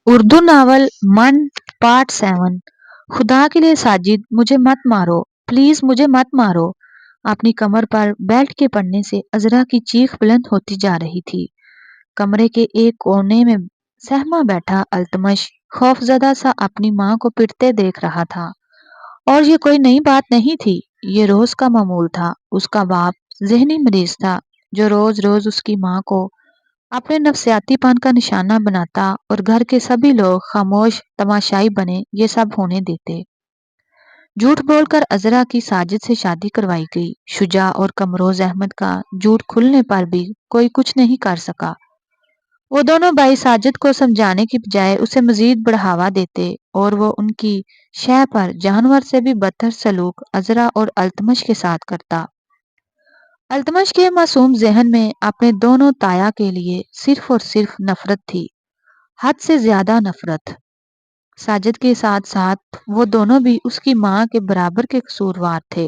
Urdu novel من part 7۔ خدا کے لیے ساجد مجھے مت مارو، پلیز مجھے مت مارو۔ اپنی کمر پر بیٹھ کے پڑھنے سے عذرا کی چیخ بلند ہوتی جا رہی تھی۔ کمرے کے ایک کونے میں سہما بیٹھا التمش خوفزدہ سا اپنی ماں کو پٹتے دیکھ رہا تھا، اور یہ کوئی نئی بات نہیں تھی، یہ روز کا معمول تھا۔ اس کا باپ ذہنی مریض تھا جو روز روز اس کی ماں کو اپنے نفسیاتی پن کا نشانہ بناتا اور گھر کے سبھی لوگ خاموش تماشائی بنے یہ سب ہونے دیتے۔ جھوٹ بول کر عذرا کی ساجد سے شادی کروائی گئی۔ شجاع اور کمروز احمد کا جھوٹ کھلنے پر بھی کوئی کچھ نہیں کر سکا۔ وہ دونوں بھائی ساجد کو سمجھانے کی بجائے اسے مزید بڑھاوا دیتے اور وہ ان کی شہ پر جانور سے بھی بدتر سلوک عذرا اور التمش کے ساتھ کرتا۔ التمش کے معصوم ذہن میں اپنے دونوں تایا کے لیے صرف اور صرف نفرت تھی، حد سے زیادہ نفرت۔ ساجد کے ساتھ ساتھ وہ دونوں بھی اس کی ماں کے برابر کے قصوروار تھے۔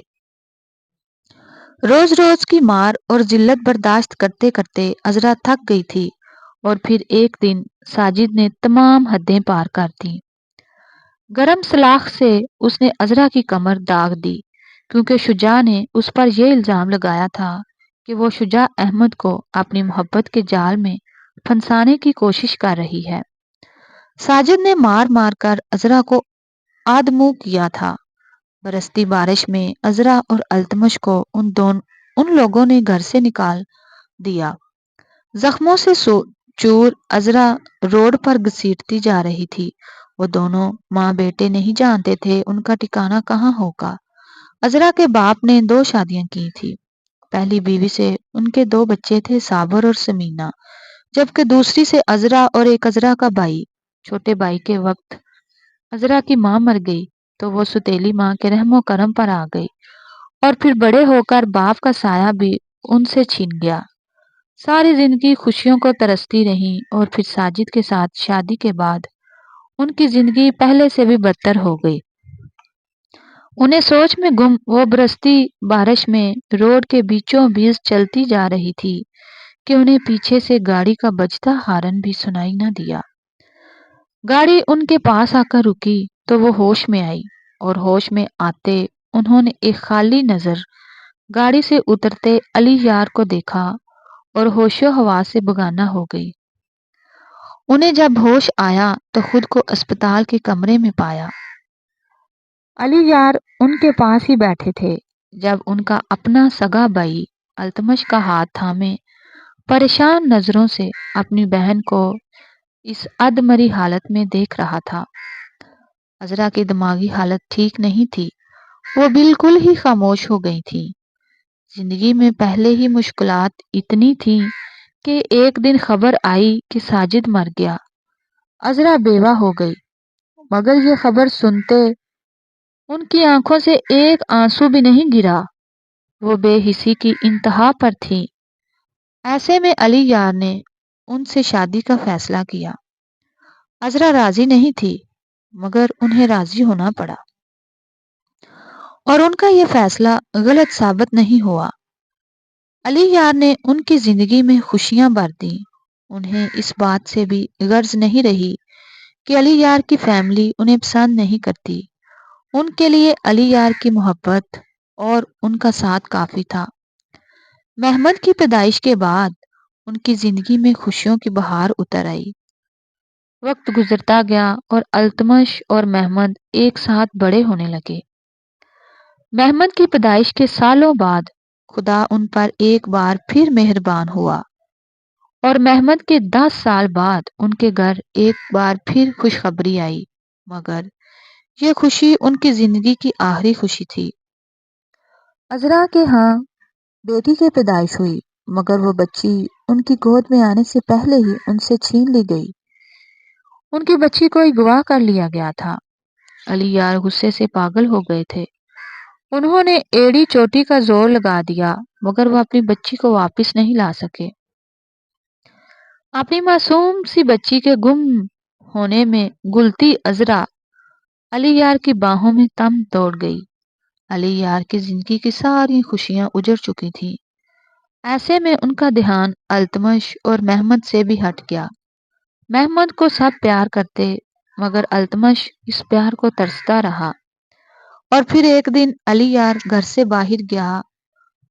روز روز کی مار اور ذلت برداشت کرتے کرتے عذرا تھک گئی تھی، اور پھر ایک دن ساجد نے تمام حدیں پار کر دیں۔ گرم سلاخ سے اس نے عذرا کی کمر داغ دی، کیونکہ شجاع نے اس پر یہ الزام لگایا تھا کہ وہ شجاع احمد کو اپنی محبت کے جال میں پھنسانے کی کوشش کر رہی ہے۔ ساجد نے مار مار کر عذرا کو آدمو کیا تھا۔ برستی بارش میں عذرا اور التمش کو ان لوگوں نے گھر سے نکال دیا۔ زخموں سے چور عذرا روڈ پر گھسیٹتی جا رہی تھی۔ وہ دونوں ماں بیٹے نہیں جانتے تھے ان کا ٹھکانہ کہاں ہوگا۔ عذرا کے باپ نے 2 شادیاں کی تھی۔ پہلی بیوی سے ان کے 2 بچے تھے، صابر اور سمینہ، جبکہ دوسری سے عذرا اور ایک عذرا کا بھائی۔ چھوٹے بھائی کے وقت عذرا کی ماں مر گئی تو وہ ستیلی ماں کے رحم و کرم پر آ گئی، اور پھر بڑے ہو کر باپ کا سایہ بھی ان سے چھن گیا۔ ساری زندگی خوشیوں کو ترستی رہیں، اور پھر ساجد کے ساتھ شادی کے بعد ان کی زندگی پہلے سے بھی بدتر ہو گئی۔ انہیں سوچ میں گم وہ برستی بارش میں روڈ کے بیچوں بیچ چلتی جا رہی تھی کہ انہیں پیچھے سے گاڑی کا بجتا ہارن بھی سنائی نہ دیا۔ گاڑی ان کے پاس آ کر رکی تو وہ ہوش میں آئی، اور ہوش میں آتے انہوں نے ایک خالی نظر گاڑی سے اترتے علی یار کو دیکھا اور ہوش و حواس سے بگانہ ہو گئی۔ انہیں جب ہوش آیا تو خود کو اسپتال کے کمرے میں پایا۔ علی یار ان کے پاس ہی بیٹھے تھے جب ان کا اپنا سگا بھائی التمش کا ہاتھ تھامے پریشان نظروں سے اپنی بہن کو اس ادمری حالت میں دیکھ رہا تھا۔ عذرا کی دماغی حالت ٹھیک نہیں تھی، وہ بالکل ہی خاموش ہو گئی تھی۔ زندگی میں پہلے ہی مشکلات اتنی تھیں کہ ایک دن خبر آئی کہ ساجد مر گیا۔ عذرا بیوہ ہو گئی، مگر یہ خبر سنتے ان کی آنکھوں سے ایک آنسو بھی نہیں گرا۔ وہ بے حسی کی انتہا پر تھی۔ ایسے میں علی یار نے ان سے شادی کا فیصلہ کیا۔ عذرا راضی نہیں تھی، مگر انہیں راضی ہونا پڑا، اور ان کا یہ فیصلہ غلط ثابت نہیں ہوا۔ علی یار نے ان کی زندگی میں خوشیاں بھر دیں۔ انہیں اس بات سے بھی غرض نہیں رہی کہ علی یار کی فیملی انہیں پسند نہیں کرتی۔ ان کے لیے علی یار کی محبت اور ان کا ساتھ کافی تھا۔ محمد کی پیدائش کے بعد ان کی زندگی میں خوشیوں کی بہار اتر آئی۔ وقت گزرتا گیا اور التمش اور محمد ایک ساتھ بڑے ہونے لگے۔ محمد کی پیدائش کے سالوں بعد خدا ان پر ایک بار پھر مہربان ہوا، اور محمد کے 10 سال بعد ان کے گھر ایک بار پھر خوشخبری آئی، مگر یہ خوشی ان کی زندگی کی آخری خوشی تھی۔ عذرا کے ہاں بیٹی کی پیدائش ہوئی، مگر وہ بچی ان کی گود میں آنے سے پہلے ہی ان سے چھین لی گئی۔ ان کی بچی کو اغوا کر لیا گیا تھا۔ علی یار غصے سے پاگل ہو گئے تھے۔ انہوں نے ایڑی چوٹی کا زور لگا دیا، مگر وہ اپنی بچی کو واپس نہیں لا سکے۔ اپنی معصوم سی بچی کے گم ہونے میں گلتی عذرا علی یار کی باہوں میں تم توڑ گئی۔ علی یار کی زندگی کی ساری خوشیاں اجڑ چکی تھیں۔ ایسے میں ان کا دھیان التمش اور محمد سے بھی ہٹ گیا۔ محمد کو سب پیار کرتے مگر التمش اس پیار کو ترستا رہا۔ اور پھر ایک دن علی یار گھر سے باہر گیا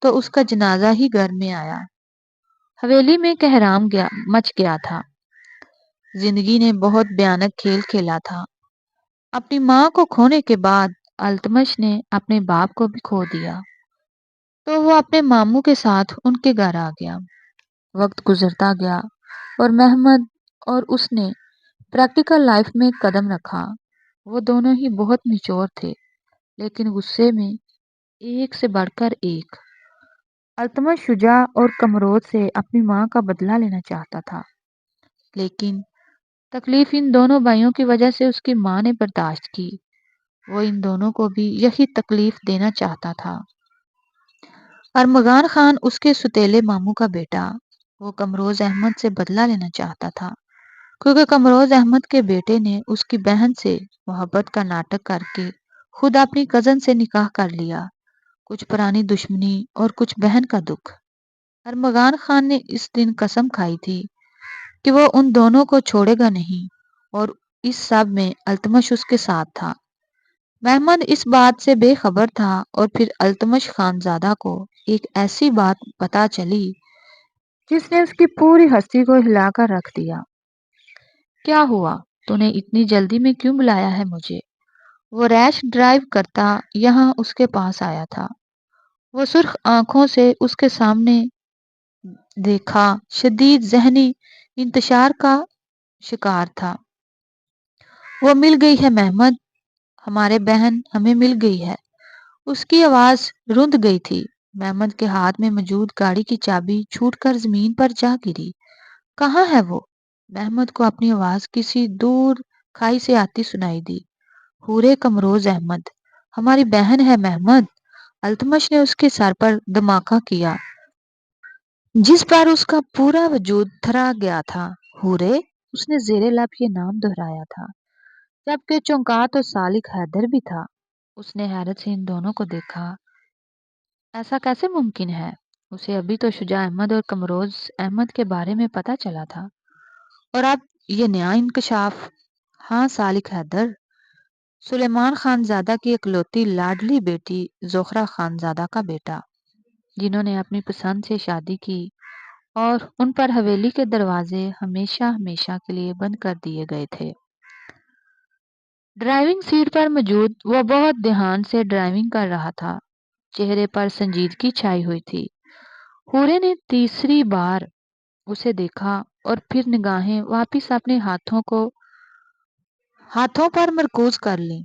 تو اس کا جنازہ ہی گھر میں آیا۔ حویلی میں کہرام مچ گیا تھا۔ زندگی نے بہت بھیانک کھیل کھیلا تھا۔ اپنی ماں کو کھونے کے بعد التمش نے اپنے باپ کو بھی کھو دیا تو وہ اپنے ماموں کے ساتھ ان کے گھر آ گیا۔ وقت گزرتا گیا اور محمد اور اس نے پریکٹیکل لائف میں قدم رکھا۔ وہ دونوں ہی بہت میچور تھے لیکن غصے میں ایک سے بڑھ کر ایک۔ التمش شجاع اور کمروز سے اپنی ماں کا بدلہ لینا چاہتا تھا لیکن تکلیف ان دونوں بھائیوں کی وجہ سے اس کی ماں نے برداشت کی۔ وہ ان دونوں کو بھی یہی تکلیف دینا چاہتا تھا۔ ارمغان خان اس کے ستیلے ماموں کا بیٹا، وہ کمروز احمد سے بدلہ لینا چاہتا تھا کیونکہ کمروز احمد کے بیٹے نے اس کی بہن سے محبت کا ناٹک کر کے خود اپنی کزن سے نکاح کر لیا۔ کچھ پرانی دشمنی اور کچھ بہن کا دکھ۔ ارمغان خان نے اس دن قسم کھائی تھی کہ وہ ان دونوں کو چھوڑے گا نہیں اور اس سب میں التمش اس کے ساتھ تھا۔ محمد اس بات سے بے خبر تھا اور پھر التمش خانزادہ کو ایک ایسی بات پتہ چلی جس نے اس کی پوری ہستی کو ہلا کر رکھ دیا۔ کیا ہوا؟ تو نے اتنی جلدی میں کیوں بلایا ہے مجھے؟ وہ ریش ڈرائیو کرتا یہاں اس کے پاس آیا تھا۔ وہ سرخ آنکھوں سے اس کے سامنے دیکھا شدید ذہنی انتشار کا شکار تھا۔ وہ مل گئی ہے محمد، ہمارے بہن ہمیں مل گئی ہے۔ اس کی آواز رند گئی تھی۔ محمد کے ہاتھ میں موجود گاڑی کی چابی چھوٹ کر زمین پر جا گری۔ کہاں ہے وہ؟ محمد کو اپنی آواز کسی دور کھائی سے آتی سنائی دی۔ حورے کمروز احمد، ہماری بہن ہے محمد۔ التمش نے اس کے سر پر دھماکہ کیا جس پر اس کا پورا وجود تھرا گیا تھا۔ حورے؟ اس نے زیر لب یہ نام دہرایا تھا جبکہ چونکا تو سالک حیدر بھی تھا۔ اس نے حیرت سے ان دونوں کو دیکھا۔ ایسا کیسے ممکن ہے؟ اسے ابھی تو شجاع احمد اور کمروز احمد کے بارے میں پتا چلا تھا اور اب یہ نیا انکشاف۔ ہاں سالک حیدر، سلیمان خانزادہ کی اکلوتی لاڈلی بیٹی زہرہ خانزادہ کا بیٹا، جنہوں نے اپنی پسند سے شادی کی اور ان پر حویلی کے دروازے ہمیشہ ہمیشہ کے لیے بند کر دیے گئے تھے۔ ڈرائیونگ سیٹ پر موجود وہ بہت دھیان سے ڈرائیونگ کر رہا تھا۔ چہرے پر سنجیدگی چھائی ہوئی تھی۔ حورے نے تیسری بار اسے دیکھا اور پھر نگاہیں واپس اپنے ہاتھوں پر مرکوز کر لیں۔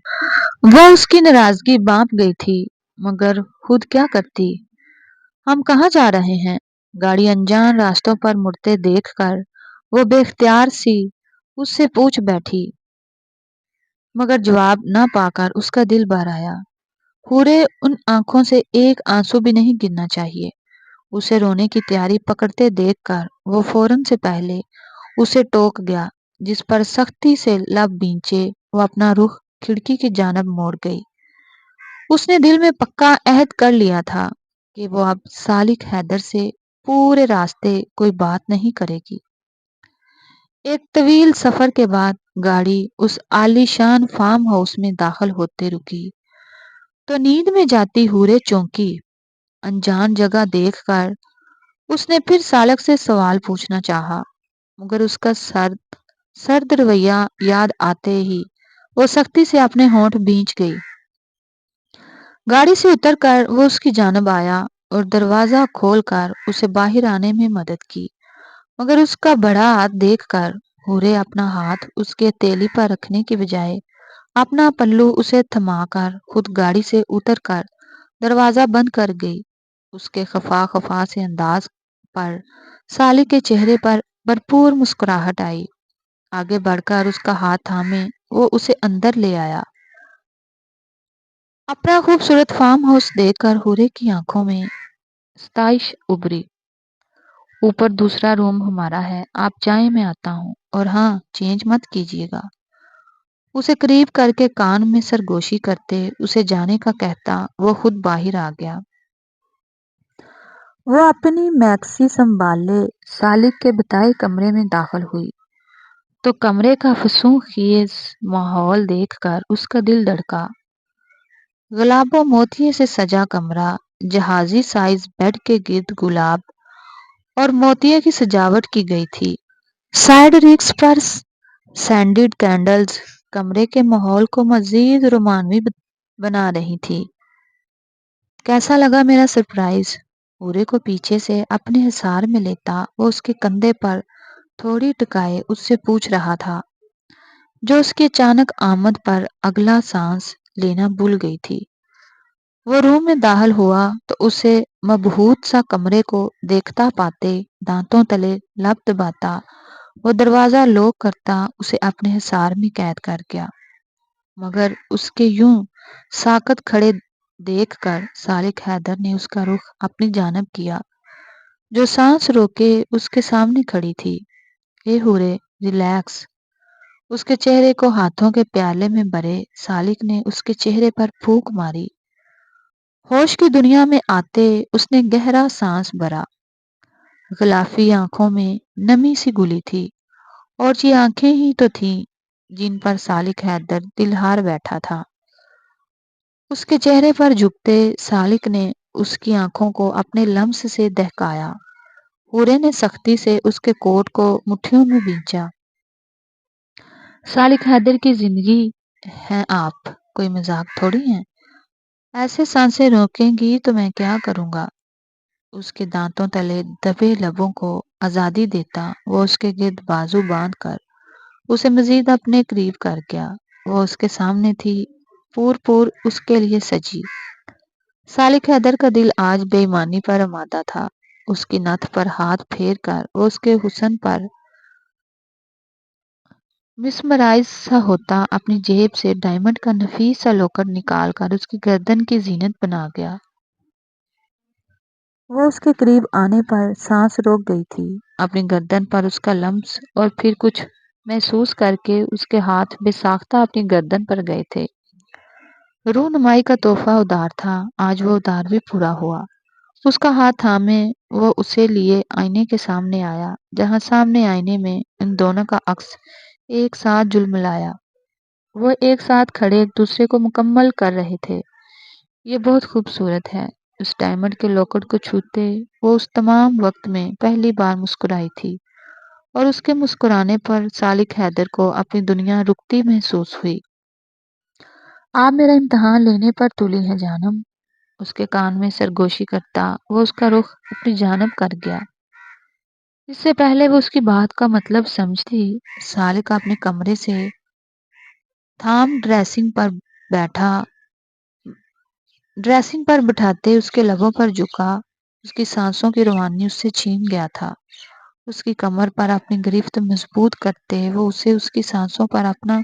وہ اس کی ناراضگی بانپ گئی تھی مگر خود کیا کرتی؟ ہم کہاں جا رہے ہیں؟ گاڑی انجان راستوں پر مڑتے دیکھ کر وہ بے اختیار سی اس سے پوچھ بیٹھی مگر جواب نہ پا کر اس کا دل بھر آیا۔ حورے ان آنکھوں سے ایک آنسو بھی نہیں گرنا چاہیے۔ اسے رونے کی تیاری پکڑتے دیکھ کر وہ فوراً سے پہلے اسے ٹوک گیا جس پر سختی سے لب بھینچے وہ اپنا رخ کھڑکی کی جانب موڑ گئی۔ اس نے دل میں پکا عہد کر لیا تھا کہ وہ اب سالک حیدر سے پورے راستے کوئی بات نہیں کرے گی۔ ایک طویل سفر کے بعد گاڑی اس عالی شان فارم ہاؤس میں داخل ہوتے رکی تو نیند میں جاتی حورے چونکی۔ انجان جگہ دیکھ کر اس نے پھر سالک سے سوال پوچھنا چاہا مگر اس کا سرد رویہ یاد آتے ہی وہ سختی سے اپنے ہونٹ بھینچ گئی۔ گاڑی سے اتر کر وہ اس کی جانب آیا اور دروازہ کھول کر اسے باہر آنے میں مدد کی مگر اس کا بڑا ہاتھ دیکھ کر حورے اپنا ہاتھ اس کے ہتھیلی پر رکھنے کے بجائے اپنا پلو اسے تھما کر خود گاڑی سے اتر کر دروازہ بند کر گئی۔ اس کے خفا خفا سے انداز پر سالک کے چہرے پر بھرپور مسکراہٹ آئی۔ آگے بڑھ کر اس کا ہاتھ تھامے وہ اسے اندر لے آیا۔ اپنا خوبصورت فارم ہاؤس دیکھ کر حورے کی آنکھوں میں ستائش ابھری۔ اوپر دوسرا روم ہمارا ہے، آپ جائیں میں آتا ہوں، اور ہاں چینج مت کیجیے گا۔ اسے قریب کر کے کان میں سرگوشی کرتے اسے جانے کا کہتا وہ خود باہر آ گیا۔ وہ اپنی میکسی سنبھالے سالک کے بتائے کمرے میں داخل ہوئی تو کمرے کا فسوں خیز ماحول دیکھ کر اس کا دل دھڑکا۔ گلاب و موتیے سے سجا کمرہ، جہازی سائز بیڈ کے گرد گلاب اور موتیے کی سجاوٹ کی گئی تھی۔ سائڈ ریکس پر سینڈڈ کینڈلز کمرے کے ماحول کو مزید رومانوی بنا رہی تھی۔ کیسا لگا میرا سرپرائز؟ پورے کو پیچھے سے اپنے حصار میں لیتا وہ اس کے کندھے پر تھوڑی ٹکائے اس سے پوچھ رہا تھا، جو اس کی اچانک آمد پر اگلا سانس لینا بھول گئی تھی۔ وہ روم میں داخل ہوا تو اسے مبہوت سا کمرے کو دیکھتا پاتے دانتوں تلے لب دباتا وہ دروازہ لوک کرتا اسے اپنے حصار میں قید کر گیا۔ مگر اس کے یوں ساکت کھڑے دیکھ کر سالک حیدر نے اس کا رخ اپنی جانب کیا، جو سانس روکے اس کے سامنے کھڑی تھی۔ اے ہورے، ریلیکس۔ اس کے چہرے کو ہاتھوں کے پیالے میں بھرے سالک نے اس کے چہرے پر پھونک ماری۔ ہوش کی دنیا میں آتے اس نے گہرا سانس بھرا۔ غلافی آنکھوں میں نمی سی گھلی تھی، اور یہ آنکھیں ہی تو تھیں جن پر سالک حیدر دل ہار بیٹھا تھا۔ اس کے چہرے پر جھکتے سالک نے اس کی آنکھوں کو اپنے لمس سے دہکایا۔ پورے نے سختی سے اس کے کوٹ کو مٹھیوں میں بھینچا۔ سالک حیدر کی زندگی ہیں آپ، کوئی مذاق تھوڑی ہیں۔ ایسے سانسیں روکیں گی تو میں کیا کروں گا؟ اس کے دانتوں تلے دبے لبوں کو آزادی دیتا وہ اس کے گرد بازو باندھ کر اسے مزید اپنے قریب کر گیا۔ وہ اس کے سامنے تھی، پور پور اس کے لیے سجی۔ سالک حیدر کا دل آج بے ایمانی پر آمادہ تھا۔ اس کی نتھ پر ہاتھ پھیر کر وہ اس کے حسن پر مسمرائز سا ہوتا اپنی جیب سے ڈائمنڈ کا نفیس سا لوکر نکال کر اس کی گردن کی زینت بنا گیا۔ وہ اس کے قریب آنے پر سانس روک گئی تھی، اپنی گردن پر اس کا لمس اور پھر کچھ محسوس کر کے اس کے ہاتھ بے ساختہ اپنی گردن پر گئے تھے۔ رونمائی کا تحفہ ادار تھا، آج وہ ادار بھی پورا ہوا۔ اس کا ہاتھ تھامے وہ اسے لیے آئینے کے سامنے آیا، جہاں سامنے آئینے میں ان دونوں کا عکس ایک ساتھ جھلملایا۔ وہ ایک ساتھ کھڑے ایک دوسرے کو مکمل کر رہے تھے۔ یہ بہت خوبصورت ہے۔ اس ڈائمنڈ کے لاکٹ کو چھوتے وہ اس تمام وقت میں پہلی بار مسکرائی تھی، اور اس کے مسکرانے پر سالک حیدر کو اپنی دنیا رکتی محسوس ہوئی۔ آپ میرا امتحان لینے پر تلی ہیں جانم؟ اس کے کان میں سرگوشی کرتا وہ اس کا رخ اپنی جانب کر گیا۔ اس سے پہلے وہ اس کی بات کا مطلب سمجھتی، سالک اپنے کمرے سے تھام ڈریسنگ پر بٹھاتے اس کے لبوں پر جھکا۔ اس کی سانسوں کی روانی اس سے چھین گیا تھا۔ اس کی کمر پر اپنی گرفت مضبوط کرتے وہ اسے اس کی سانسوں پر اپنا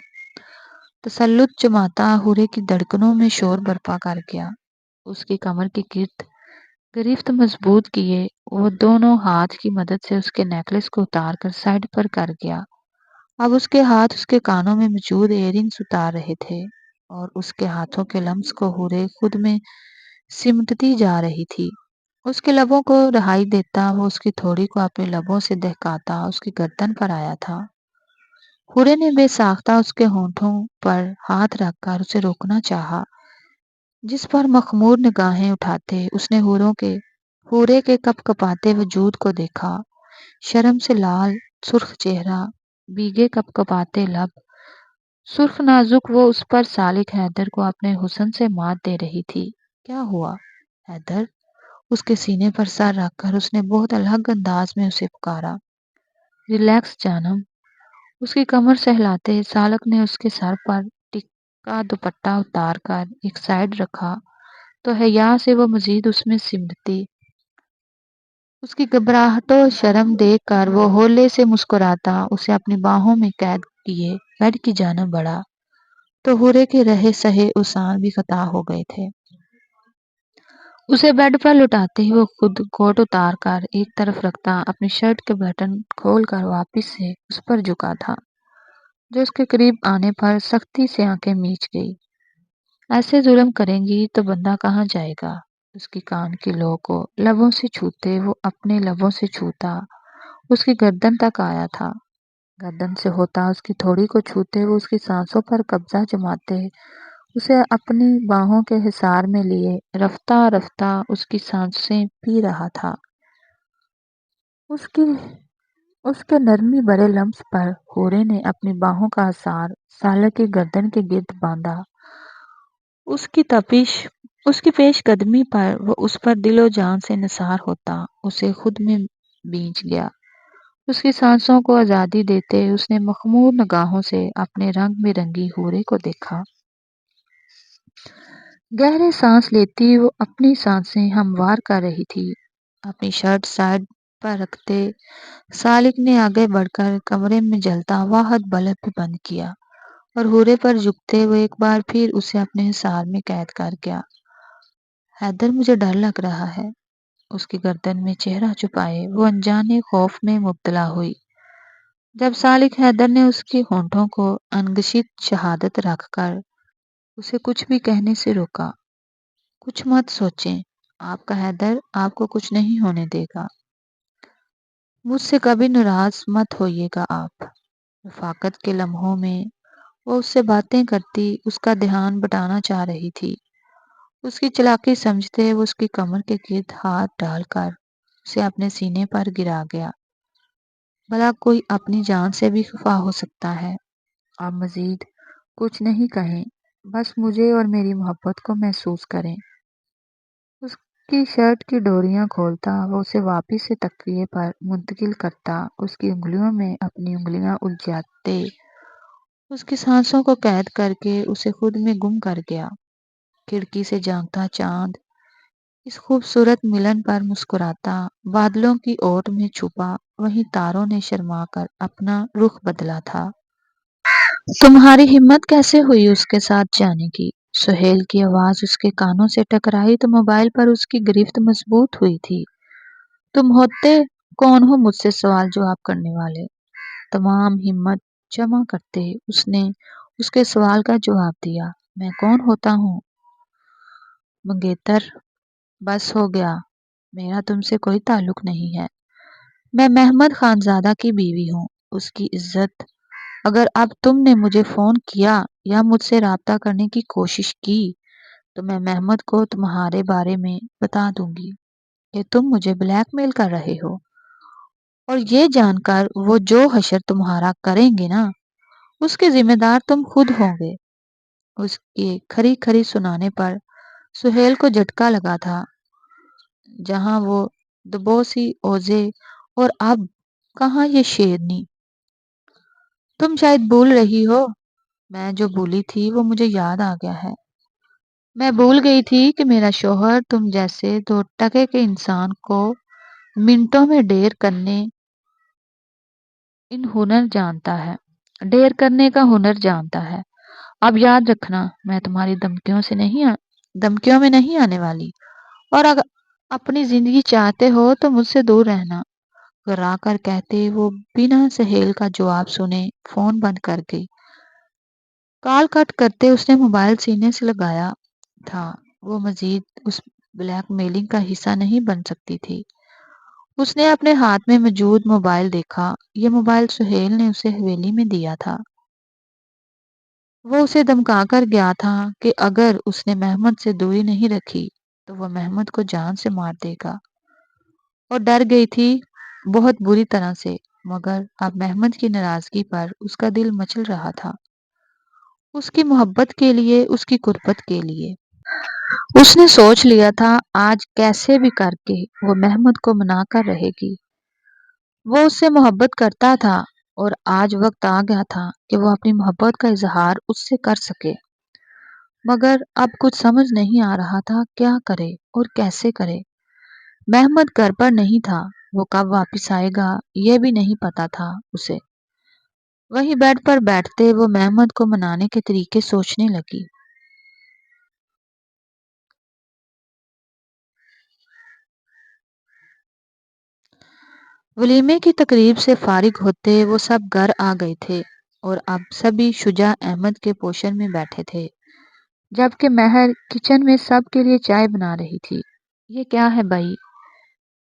تسلط جماتا ہورے کی دھڑکنوں میں شور برپا کر گیا۔ اس کی کمر کی گرد گرفت مضبوط کیے وہ دونوں ہاتھ کی مدد سے اس کے نیکلس کو اتار کر سائڈ پر کر گیا۔ اب اس کے ہاتھ اس کے کانوں میں موجود ایئرنگز اتار رہے تھے، اور اس کے ہاتھوں کے لمس کو ہورے خود میں سمٹتی جا رہی تھی۔ اس کے لبوں کو رہائی دیتا وہ اس کی تھوڑی کو اپنے لبوں سے دہکاتا اس کی گردن پر آیا تھا۔ ہورے نے بے ساختہ اس کے ہونٹوں پر ہاتھ رکھ کر اسے روکنا چاہا، جس پر مخمور نگاہیں اٹھاتے اس نے ہورے کے کپ کپاتے وجود کو دیکھا۔ شرم سے لال سرخ چہرہ، بھیگے کپ کپاتے لب، سرخ نازک وہ اس پر سالک حیدر کو اپنے حسن سے مات دے رہی تھی۔ کیا ہوا حیدر؟ اس کے سینے پر سر رکھ کر اس نے بہت الگ انداز میں اسے پکارا۔ ریلیکس جانم۔ اس کی کمر سہلاتے سالک نے اس کے سر پر ٹکا دوپٹہ اتار کر ایک سائڈ رکھا تو حیا سے وہ مزید اس میں سمٹتی۔ اس کی گھبراہٹ و شرم دیکھ کر وہ ہولے سے مسکراتا اسے اپنی باہوں میں قید کیے بیڈ کی جانب بڑھا، تو ہورے کے رہے سہے احسان بھی خطا ہو گئے تھے۔ اسے بیڈ پر لٹاتے ہی وہ خود کوٹ اتار کر ایک طرف رکھتا اپنی شرٹ کے بٹن کھول کر واپس سے اس پر جھکا تھا، جو اس کے قریب آنے پر سختی سے آنکھیں میچ گئی۔ ایسے ظلم کریں گی تو بندہ کہاں جائے گا؟ اس کی کان کی لو کو لبوں سے چھوتے وہ اپنے لبوں سے چھوتا اس کی گردن تک آیا تھا۔ گردن سے ہوتا اس کی تھوڑی کو چھوتے وہ اس کی سانسوں پر قبضہ جماتے، اسے اپنی باہوں کے حصار میں لیے رفتہ رفتہ اس کی سانسیں پی رہا تھا۔ اس کی اس کے نرمی بڑے لمس پر ہورے نے اپنی باہوں کا حصار سالک کی گردن کے گرد باندھا۔ اس کی تپش، اس کی پیش قدمی پر وہ اس پر دل و جان سے نثار ہوتا اسے خود میں بیچ گیا۔ اس کی سانسوں کو آزادی دیتے اس نے مخمور نگاہوں سے اپنے رنگ برنگی ہورے کو دیکھا۔ گہرے سانس لیتی وہ اپنی سانسیں ہموار کر رہی تھی۔ اپنی شرٹ سائڈ پر رکھتے سالک نے آگے بڑھ کر کمرے میں جلتا واحد بلب بند کیا اور ہورے پر جھکتے ہوئے ایک بار پھر اسے اپنے حصار میں قید کر گیا۔ حیدر مجھے ڈر لگ رہا ہے۔ اس کی گردن میں چہرہ چھپائے وہ انجانے خوف میں مبتلا ہوئی۔ جب سالک حیدر نے اس کے ہونٹوں کو انگشت شہادت رکھ کر اسے کچھ بھی کہنے سے روکا۔ کچھ مت سوچیں، آپ کا حیدر آپ کو کچھ نہیں ہونے دے گا۔ مجھ سے کبھی ناراض مت ہوئیے گا آپ۔ رفاقت کے لمحوں میں وہ اس سے باتیں کرتی اس کا دھیان بٹانا چاہ رہی تھی۔ اس کی چالاکی سمجھتے وہ اس کی کمر کے گرد ہاتھ ڈال کر اسے اپنے سینے پر گرا گیا۔ بھلا کوئی اپنی جان سے بھی خفا ہو سکتا ہے۔ آپ مزید کچھ نہیں کہیں، بس مجھے اور میری محبت کو محسوس کریں۔ اس کی شرٹ کی ڈوریاں کھولتا وہ اسے واپس سے تکیے پر منتقل کرتا، اس کی انگلیوں میں اپنی انگلیاں الجھاتے اس کی سانسوں کو قید کر کے اسے خود میں گم کر گیا۔ کھڑکی سے جھانکتا چاند اس خوبصورت ملن پر مسکراتا، بادلوں کی اوٹ میں چھپا وہیں تاروں نے شرما کر اپنا رخ بدلا تھا۔ تمہاری ہمت کیسے ہوئی اس کے ساتھ جانے کی؟ سہیل کی آواز اس کے کانوں سے ٹکرائی تو موبائل پر اس کی گرفت مضبوط ہوئی تھی۔ تم ہوتے کون ہو مجھ سے سوال جواب کرنے والے؟ تمام ہمت جمع کرتے اس نے اس کے سوال کا جواب دیا۔ میں کون ہوتا ہوں؟ منگیتر، بس ہو گیا، میرا تم سے کوئی تعلق نہیں ہے۔ میں محمد خانزادہ کی بیوی ہوں، اس کی عزت۔ اگر اب تم نے مجھے فون کیا یا مجھ سے رابطہ کرنے کی کوشش کی تو میں محمد کو تمہارے بارے میں بتا دوں گی کہ تم مجھے بلیک میل کر رہے ہو، اور یہ جان کر وہ جو حشر تمہارا کریں گے نا اس کے ذمہ دار تم خود ہوں گے۔ اس کے کھری کھری سنانے پر سہیل کو جھٹکا لگا تھا، جہاں وہ دبوسی اوزے اور اب کہاں یہ شیرنی۔ تم شاید بھول رہی ہو، میں جو بھولی تھی وہ مجھے یاد آ گیا ہے۔ میں بھول گئی تھی کہ میرا شوہر تم جیسے دو ٹکے کے انسان کو منٹوں میں ڈیر کرنے کا ہنر جانتا ہے۔ اب یاد رکھنا، میں تمہاری دھمکیوں میں نہیں آنے والی، اور اگر اپنی زندگی چاہتے ہو تو مجھ سے دور رہنا۔ گرا کر کہتے وہ بنا سہیل کا جواب سنے فون بند کر گئی۔ کال کٹ کرتے اس نے موبائل سینے سے لگایا تھا، وہ مزید اس بلیک میلنگ کا حصہ نہیں بن سکتی تھی۔ اس نے اپنے ہاتھ میں موجود موبائل دیکھا، یہ موبائل سہیل نے اسے حویلی میں دیا تھا۔ وہ اسے دھمکا کر گیا تھا کہ اگر اس نے محمد سے دوری نہیں رکھی تو وہ محمد کو جان سے مار دے گا، اور ڈر گئی تھی بہت بری طرح سے، مگر اب محمد کی ناراضگی پر اس کا دل مچل رہا تھا، اس کی محبت کے لیے، اس کی قربت کے لیے۔ اس نے سوچ لیا تھا آج کیسے بھی کر کے وہ محمد کو منا کر رہے گی۔ وہ اس سے محبت کرتا تھا اور آج وقت آ گیا تھا کہ وہ اپنی محبت کا اظہار اس سے کر سکے، مگر اب کچھ سمجھ نہیں آ رہا تھا کیا کرے اور کیسے کرے۔ محمد گھر پر نہیں تھا، وہ کب واپس آئے گا یہ بھی نہیں پتا تھا اسے۔ وہیں بیڈ پر بیٹھتے وہ محمد کو منانے کے طریقے سوچنے لگی۔ ولیمے کی تقریب سے فارغ ہوتے وہ سب گھر آ گئے تھے اور اب سبھی شجاع احمد کے پوشن میں بیٹھے تھے، جبکہ مہر کچن میں سب کے لیے چائے بنا رہی تھی۔ یہ کیا ہے بھائی؟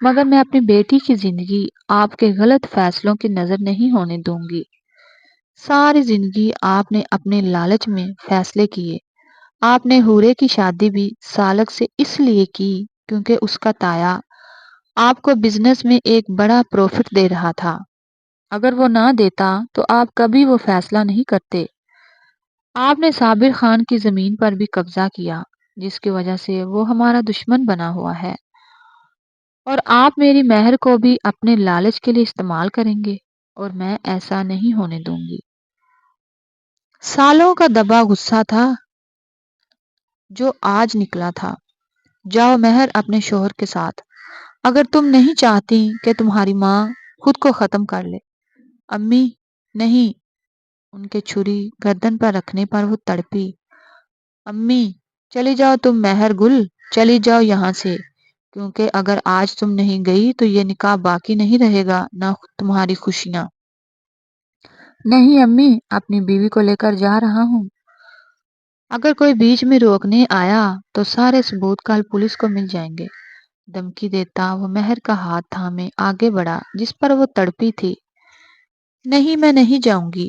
مگر میں اپنی بیٹی کی زندگی آپ کے غلط فیصلوں کی نظر نہیں ہونے دوں گی۔ ساری زندگی آپ نے اپنے لالچ میں فیصلے کیے۔ آپ نے حورے کی شادی بھی سالک سے اس لیے کی کیونکہ اس کا تایا آپ کو بزنس میں ایک بڑا پروفٹ دے رہا تھا۔ اگر وہ نہ دیتا تو آپ کبھی وہ فیصلہ نہیں کرتے۔ آپ نے صابر خان کی زمین پر بھی قبضہ کیا جس کی وجہ سے وہ ہمارا دشمن بنا ہوا ہے، اور آپ میری مہر کو بھی اپنے لالچ کے لیے استعمال کریں گے، اور میں ایسا نہیں ہونے دوں گی۔ سالوں کا دبا غصہ تھا جو آج نکلا تھا۔ جاؤ مہر اپنے شوہر کے ساتھ، اگر تم نہیں چاہتی کہ تمہاری ماں خود کو ختم کر لے۔ امی نہیں، ان کے چھری گردن پر رکھنے پر وہ تڑپی۔ امی چلی جاؤ تم مہر گل، چلی جاؤ یہاں سے، کیونکہ اگر آج تم نہیں گئی تو یہ نکاح باقی نہیں رہے گا، نہ تمہاری خوشیاں۔ نہیں امی، اپنی بیوی کو لے کر جا رہا ہوں۔ اگر کوئی بیچ میں روکنے آیا تو سارے ثبوت کل پولیس کو مل جائیں گے۔ دھمکی دیتا وہ مہر کا ہاتھ تھامے آگے بڑھا جس پر وہ تڑپی تھی۔ نہیں، میں نہیں جاؤں گی۔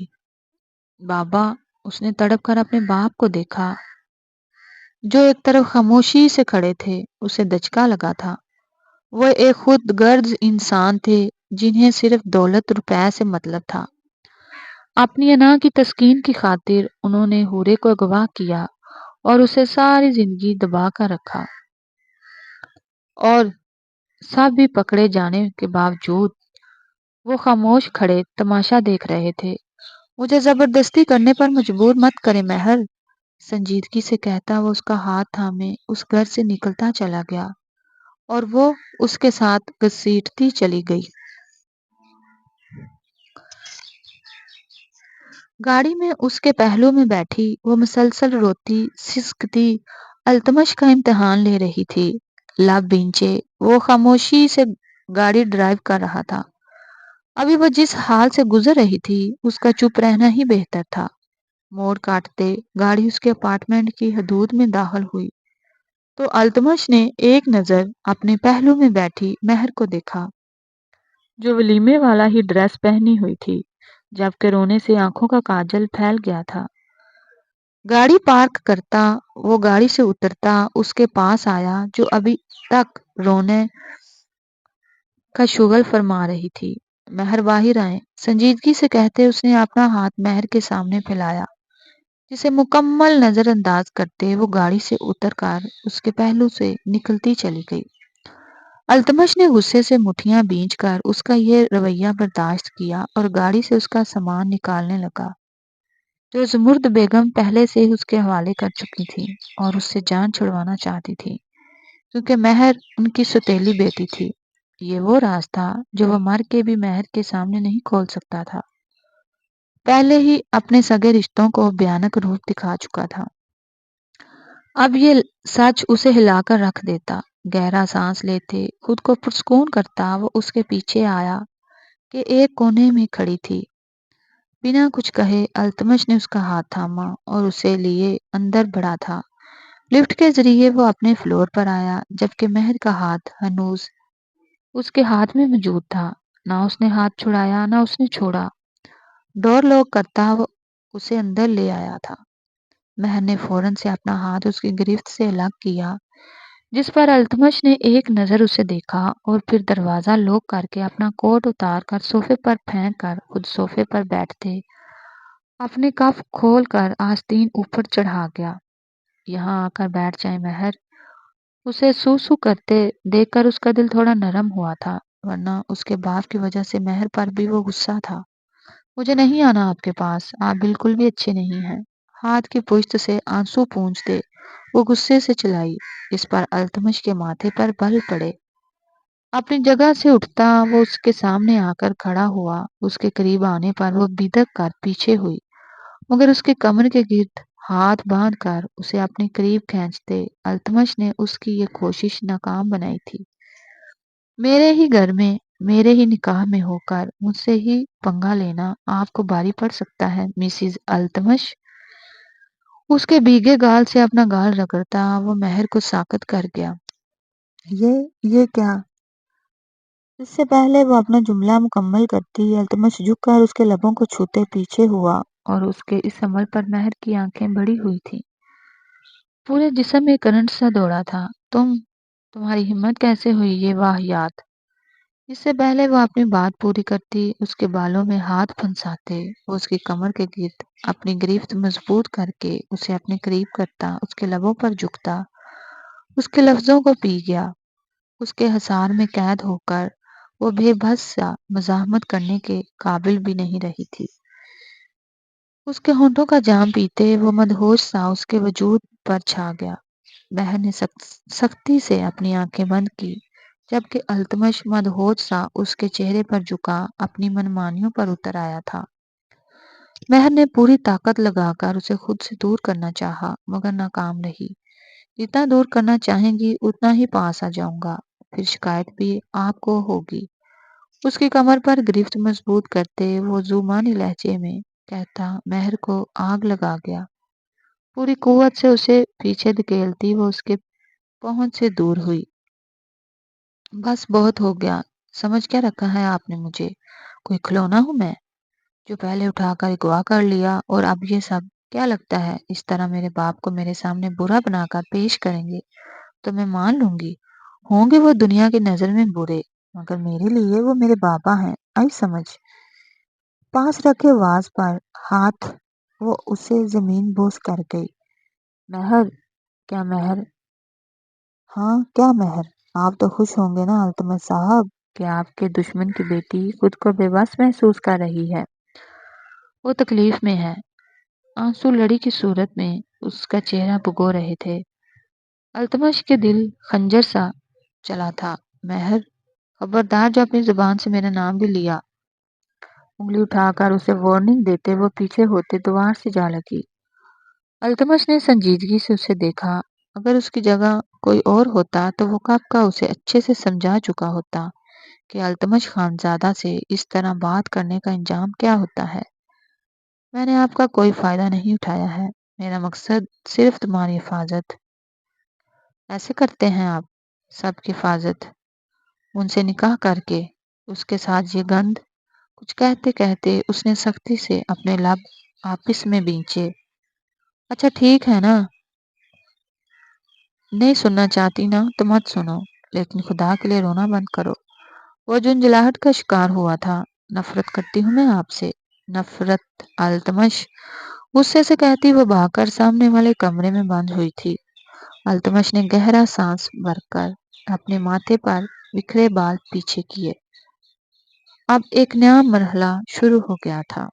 بابا، اس نے تڑپ کر اپنے باپ کو دیکھا جو ایک طرف خاموشی سے کھڑے تھے۔ اسے دھچکا لگا تھا۔ وہ ایک خود غرض انسان تھے جنہیں صرف دولت روپے سے مطلب تھا۔ اپنی انا کی تسکین کی خاطر انہوں نے حورے کو اغوا کیا اور اسے ساری زندگی دبا کر رکھا، اور سب بھی پکڑے جانے کے باوجود وہ خاموش کھڑے تماشا دیکھ رہے تھے۔ مجھے زبردستی کرنے پر مجبور مت کرے مہر، سنجیدگی سے کہتا وہ اس کا ہاتھ تھامے اس گھر سے نکلتا چلا گیا، اور وہ اس کے ساتھ گھسیٹتی چلی گئی۔ گاڑی میں اس کے پہلو میں بیٹھی وہ مسلسل روتی سسکتی التمش کا امتحان لے رہی تھی۔ لب بھینچے وہ خاموشی سے گاڑی ڈرائیو کر رہا تھا۔ ابھی وہ جس حال سے گزر رہی تھی اس کا چپ رہنا ہی بہتر تھا۔ موڑ کاٹتے گاڑی اس کے اپارٹمنٹ کی حدود میں داخل ہوئی تو التمش نے ایک نظر اپنے پہلو میں بیٹھی مہر کو دیکھا جو ولیمے والا ہی ڈریس پہنی ہوئی تھی، جبکہ رونے سے آنکھوں کا کاجل پھیل گیا تھا۔ گاڑی پارک کرتا وہ گاڑی سے اترتا اس کے پاس آیا جو ابھی تک رونے کا شغل فرما رہی تھی۔ مہر باہر آئے، سنجیدگی سے کہتے اس نے اپنا ہاتھ مہر کے سامنے پھیلایا، جسے مکمل نظر انداز کرتے وہ گاڑی سے اتر کر اس کے پہلو سے نکلتی چلی گئی۔ التمش نے غصے سے مٹھیاں بھینچ کر اس کا یہ رویہ برداشت کیا اور گاڑی سے اس کا سامان نکالنے لگا جو زمرد بیگم پہلے سے ہی اس کے حوالے کر چکی تھی اور اس سے جان چھڑوانا چاہتی تھی، کیونکہ مہر ان کی سوتیلی بیٹی تھی۔ یہ وہ راز تھا جو وہ مر کے بھی مہر کے سامنے نہیں کھول سکتا تھا، پہلے ہی اپنے سگے رشتوں کو بھیانک روپ دکھا چکا تھا۔ اب یہ سچ اسے ہلا کر رکھ دیتا۔ گہرا سانس لیتے خود کو پرسکون کرتا وہ اس کے پیچھے آیا کہ ایک کونے میں کھڑی تھی۔ بنا کچھ کہے التمش نے اس کا ہاتھ تھاما اور اسے لیے اندر بڑھا تھا۔ لفٹ کے ذریعے وہ اپنے فلور پر آیا جبکہ مہر کا ہاتھ ہنوز اس کے ہاتھ میں موجود تھا۔ نہ اس نے ہاتھ چھڑایا نہ اس نے چھوڑا۔ ڈور لاک کرتا وہ اسے اندر لے آیا تھا۔ مہر نے فوراً سے اپنا ہاتھ اس کی گرفت سے الگ کیا، جس پر التمش نے ایک نظر اسے دیکھا اور پھر دروازہ لوک کر کے اپنا کوٹ اتار کر صوفے پر پھینک کر خود صوفے پر بیٹھتے اپنے کف کھول کر آستین اوپر چڑھا گیا۔ یہاں آ کر بیٹھ جائے مہر، اسے سو سو کرتے دیکھ کر اس کا دل تھوڑا نرم ہوا تھا، ورنہ اس کے باپ کی وجہ سے مہر پر بھی وہ غصہ تھا۔ مجھے نہیں آنا آپ کے پاس، آپ بالکل بھی اچھے نہیں ہیں۔ ہاتھ کی پشت سے آنسو پونچھتے وہ غصے سے چلائی، اس پر التمش کے ماتھے پر بل پڑے۔ اپنی جگہ سے اٹھتا وہ اس کے سامنے آ کر کھڑا ہوا۔ اس کے قریب آنے پر وہ بدک کر پیچھے ہوئی، مگر اس کے کمر کے گرد ہاتھ باندھ کر اسے اپنے قریب کھینچتے التمش نے اس کی یہ کوشش ناکام بنائی تھی۔ میرے ہی گھر میں میرے ہی نکاح میں ہو کر مجھ سے ہی پنگا لینا آپ کو بھاری پڑ سکتا ہے مسز التمش۔ اس کے بھیگے گال سے اپنا گال رگڑتا وہ مہر کو ساکت کر گیا۔ یہ کیا؟ اس سے پہلے وہ اپنا جملہ مکمل کرتی التمش جھک کر اس کے لبوں کو چھوتے پیچھے ہوا اور اس کے اس عمل پر مہر کی آنکھیں بڑی ہوئی تھی۔ پورے جسم میں کرنٹ سا دوڑا تھا۔ تمہاری ہمت کیسے ہوئی یہ واہیات؟ اس سے پہلے وہ اپنی بات پوری کرتی اس کے بالوں میں ہاتھ پھنساتے، وہ اس کی کمر کے گرد اپنی گرفت مضبوط کر کے اسے اپنے قریب کرتا، اس کے لبوں پر جھکتا، اس کے لفظوں کو پی گیا، اس کے حصار میں قید ہو کر وہ بے بس سا مزاحمت کرنے کے قابل بھی نہیں رہی تھی۔ اس کے ہونٹوں کا جام پیتے وہ مدہوش سا اس کے وجود پر چھا گیا۔ مہر نے سختی سے اپنی آنکھیں بند کی، جبکہ التمش مدہوش سا اس کے چہرے پر جھکا اپنی منمانیوں پر اتر آیا تھا۔ مہر نے پوری طاقت لگا کر اسے خود سے دور کرنا چاہا مگر ناکام رہی۔ جتنا دور کرنا چاہیں گی اتنا ہی پاس آ جاؤں گا، پھر شکایت بھی آپ کو ہوگی۔ اس کی کمر پر گرفت مضبوط کرتے وہ زومانی لہجے میں کہتا مہر کو آگ لگا گیا۔ پوری قوت سے اسے پیچھے دھکیلتی وہ اس کے پہنچ سے دور ہوئی۔ بس بہت ہو گیا، سمجھ کیا رکھا ہے آپ نے مجھے؟ کوئی کھلونا ہوں میں جو پہلے اٹھا کر اغوا کر لیا اور اب یہ سب؟ کیا لگتا ہے اس طرح میرے باپ کو میرے سامنے برا بنا کر پیش کریں گے تو میں مان لوں گی؟ ہوں گے وہ دنیا کی نظر میں برے، مگر میرے لیے وہ میرے بابا ہیں، آئی سمجھ؟ پاس رکھے واز پر ہاتھ وہ اسے زمین بوس کر گئی۔ مہر، کیا مہر؟ ہاں کیا مہر؟ آپ تو خوش ہوں گے نا التمش صاحب کہ آپ کے دشمن کی بیٹی خود کو بے بس محسوس کر رہی ہے۔ وہ تکلیف میں ہے۔ آنسو لڑی کی صورت میں اس کا چہرہ بھگو رہے تھے۔ التمش کے دل خنجر سا چلا تھا۔ مہر، خبردار جو اپنی زبان سے میرا نام بھی لیا۔ انگلی اٹھا کر اسے وارننگ دیتے وہ پیچھے ہوتے دوار سے جا لگی۔ التمش نے سنجیدگی سے اسے دیکھا۔ اگر اس کی جگہ کوئی اور ہوتا تو وہ کب کا اسے اچھے سے سمجھا چکا ہوتا کہ التمش خانزادہ سے اس طرح بات کرنے کا انجام کیا ہوتا ہے۔ میں نے آپ کا کوئی فائدہ نہیں اٹھایا ہے، میرا مقصد صرف تمہاری حفاظت۔ ایسے کرتے ہیں آپ سب کی حفاظت؟ ان سے نکاح کر کے اس کے ساتھ یہ گند؟ کچھ کہتے کہتے اس نے سختی سے اپنے لب آپس میں بینچے۔ اچھا ٹھیک ہے نا، نہیں سننا چاہتی نا تو مت سنو، لیکن خدا کے لیے رونا بند کرو۔ وہ جنجلاہٹ کا شکار ہوا تھا۔ نفرت کرتی ہوں میں آپ سے، نفرت۔ التمش غصے سے کہتی وہ بھاگ کر سامنے والے کمرے میں بند ہوئی تھی۔ التمش نے گہرا سانس بھر کر اپنے ماتھے پر بکھرے بال پیچھے کیے۔ اب ایک نیا مرحلہ شروع ہو گیا تھا۔